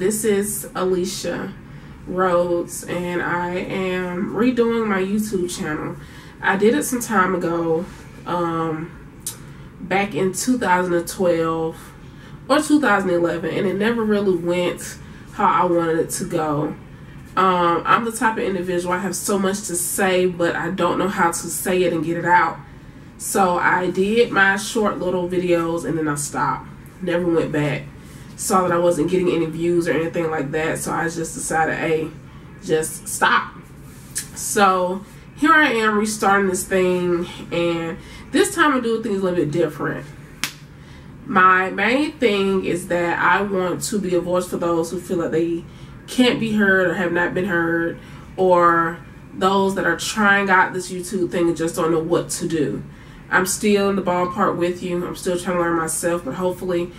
This is Alysha Rhodes, and I am redoing my YouTube channel. I did it some time ago, back in 2012 or 2011, and it never really went how I wanted it to go. I'm the type of individual, I have so much to say, but I don't know how to say it and get it out. So I did my short little videos and then I stopped. Never went back. Saw that I wasn't getting any views or anything like that, so I just decided, hey, just stop. So here I am restarting this thing, and this time I do things a little bit different. My main thing is that I want to be a voice for those who feel like they can't be heard or have not been heard, or those that are trying out this YouTube thing and just don't know what to do. I'm still in the ballpark with you. I'm still trying to learn myself, but hopefully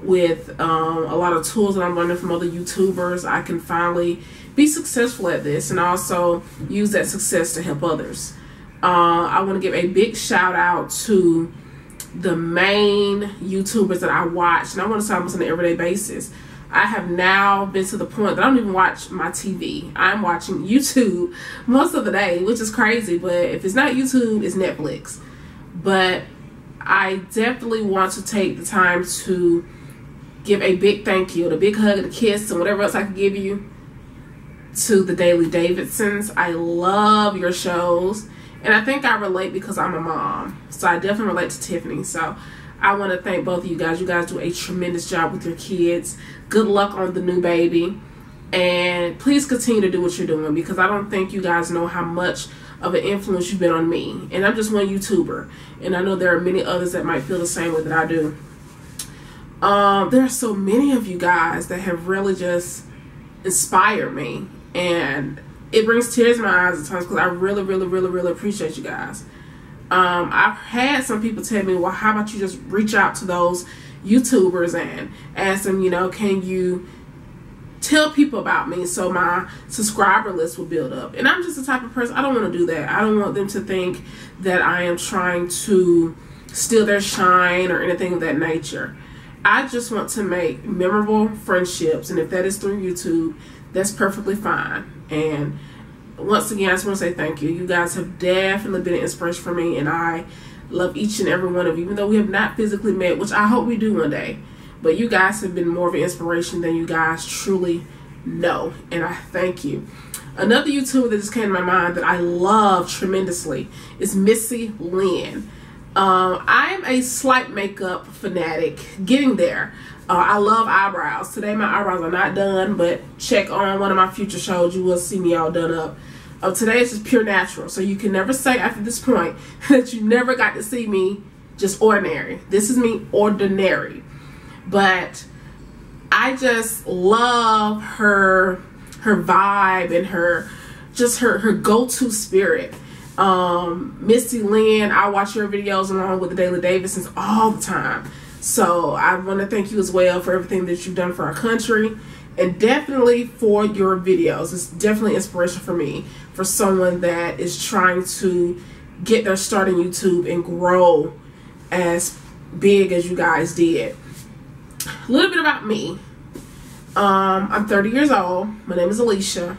with a lot of tools that I'm learning from other YouTubers, I can finally be successful at this and also use that success to help others. I want to give a big shout out to the main YouTubers that I watch, and I want to say almost on an everyday basis. I have now been to the point that I don't even watch my TV. I'm watching YouTube most of the day, which is crazy, but if it's not YouTube, it's Netflix. But I definitely want to take the time to give a big thank you, a big hug and a kiss and whatever else I can give you to the Daily Davidsons. I love your shows, and I think I relate because I'm a mom, so I definitely relate to Tiffany. So I want to thank both of you guys. You guys do a tremendous job with your kids. Good luck on the new baby, and please continue to do what you're doing, because I don't think you guys know how much of an influence you've been on me, and I'm just one YouTuber, and I know there are many others that might feel the same way that I do. There are so many of you guys that have really just inspired me, and it brings tears in my eyes at times because I really appreciate you guys. I've had some people tell me, well, how about you just reach out to those YouTubers and ask them, you know, can you tell people about me so my subscriber list will build up? And I'm just the type of person, I don't want to do that. I don't want them to think that I am trying to steal their shine or anything of that nature. I just want to make memorable friendships, and if that is through YouTube, that's perfectly fine. And once again, I just want to say thank you. You guys have definitely been an inspiration for me, and I love each and every one of you, even though we have not physically met, which I hope we do one day. But you guys have been more of an inspiration than you guys truly know, and I thank you. Another YouTuber that just came to my mind that I love tremendously is Missy Lynn. I am a slight makeup fanatic, getting there. I love eyebrows. Today my eyebrows are not done, but check on one of my future shows, you will see me all done up. Today is just pure natural, so you can never say after this point that you never got to see me just ordinary. This is me ordinary. But I just love her vibe and her go-to spirit. Missy Lynn, I watch your videos along with the Daily Davidsons all the time. So I want to thank you as well for everything that you've done for our country, and definitely for your videos. It's definitely inspiration for me, for someone that is trying to get their start in YouTube and grow as big as you guys did. A little bit about me. I'm 30 years old. My name is Alysha.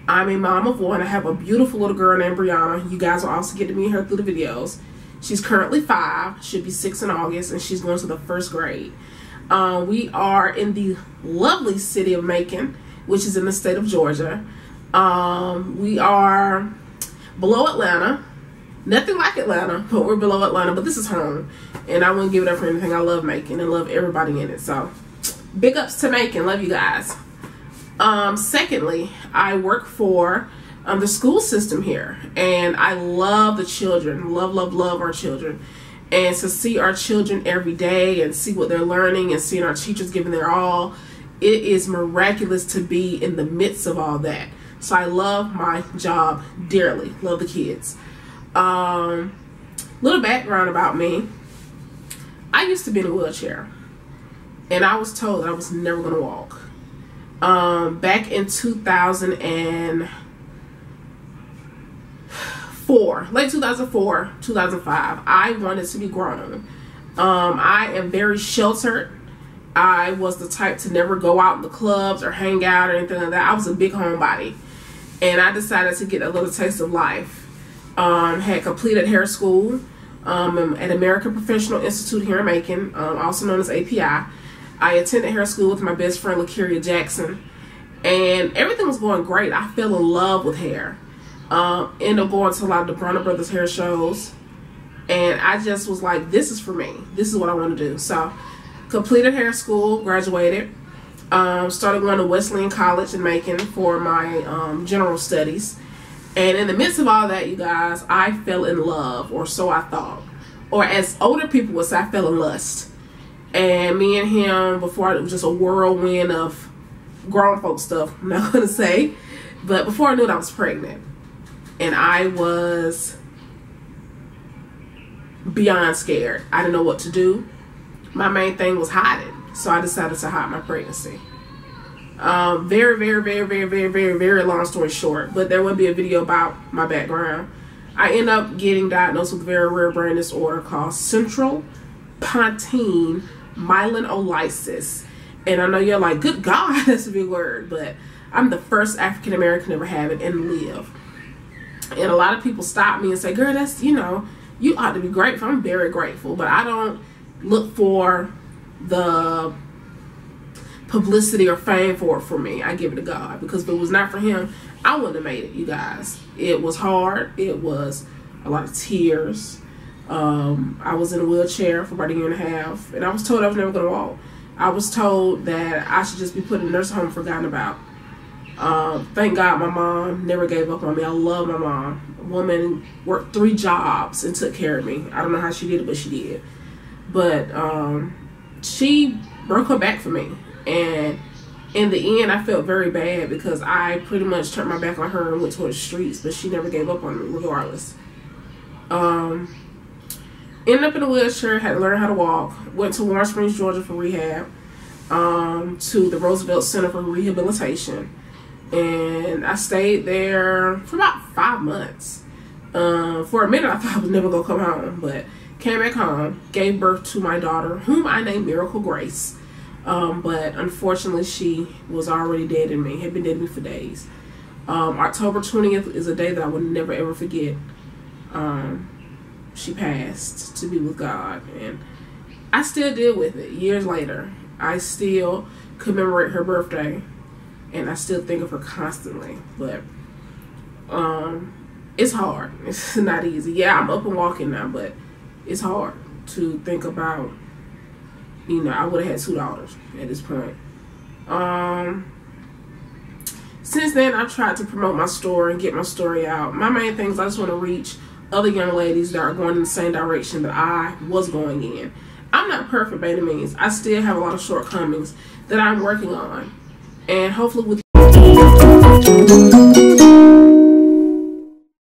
I'm a mom of one. I have a beautiful little girl named Brianna. You guys will also get to meet her through the videos. She's currently 5, should be 6 in August, and she's going to the 1st grade. We are in the lovely city of Macon, which is in the state of Georgia. We are below Atlanta. Nothing like Atlanta, but we're below Atlanta, but this is home, and I wouldn't give it up for anything. I love Macon and love everybody in it, so big ups to Macon. Love you guys. Secondly, I work for the school system here, and I love the children. Love our children. And to see our children every day and see what they're learning and seeing our teachers giving their all, it is miraculous to be in the midst of all that. So I love my job dearly. Love the kids. Little background about me. I used to be in a wheelchair, and I was told that I was never going to walk. Back in 2004, late 2004, 2005, I wanted to be grown. I am very sheltered I was the type to never go out in the clubs or hang out or anything like that. I was a big homebody. And I decided to get a little taste of life. Had completed hair school at American Professional Institute here in Macon, also known as API. I attended hair school with my best friend, LaKeria Jackson. And everything was going great. I fell in love with hair. Ended up going to a lot of the Bronner Brothers hair shows. And I just was like, this is for me. This is what I want to do. So, completed hair school, graduated. Started going to Wesleyan College in Macon for my general studies. And in the midst of all that, you guys, I fell in love, or so I thought. Or as older people would say, I fell in lust. And me and him, before, it was just a whirlwind of grown folk stuff, I'm not going to say. But before I knew it, I was pregnant. And I was beyond scared. I didn't know what to do. My main thing was hiding. So I decided to hide my pregnancy. Very long story short, but there will be a video about my background. I end up getting diagnosed with a very rare brain disorder called central pontine myelinolysis. And I know you're like, good God, that's a big word, but I'm the first African American to ever have it and live. And a lot of people stop me and say, girl, that's, you know, you ought to be grateful. I'm very grateful, but I don't look for the publicity or fame for me. I give it to God, because if it was not for him, I wouldn't have made it, you guys. It was hard. It was a lot of tears. I was in a wheelchair for about a year and a half, and I was told I was never going to walk. I was told that I should just be put in a nursing home and forgotten about. Thank God my mom never gave up on me. I love my mom. A woman worked 3 jobs and took care of me. I don't know how she did it, but she did. But she broke her back for me. And in the end, I felt very bad, because I pretty much turned my back on her and went toward the streets, but she never gave up on me regardless. Ended up in a wheelchair, had to learn how to walk. Went to Warren Springs, Georgia for rehab, to the Roosevelt Center for Rehabilitation. And I stayed there for about 5 months. For a minute, I thought I was never going to come home, but came back home, gave birth to my daughter, whom I named Miracle Grace. But unfortunately, she was already dead in me, had been dead in me for days. October 20th is a day that I would never ever forget. She passed to be with God, and I still deal with it years later. I still commemorate her birthday, and I still think of her constantly. But it's hard. It's not easy. Yeah, I'm up and walking now, but it's hard to think about. You know, I would have had 2 daughters at this point. Since then, I've tried to promote my story and get my story out. My main thing is I just want to reach other young ladies that are going in the same direction that I was going in. I'm not perfect by any means. I still have a lot of shortcomings that I'm working on. And hopefully with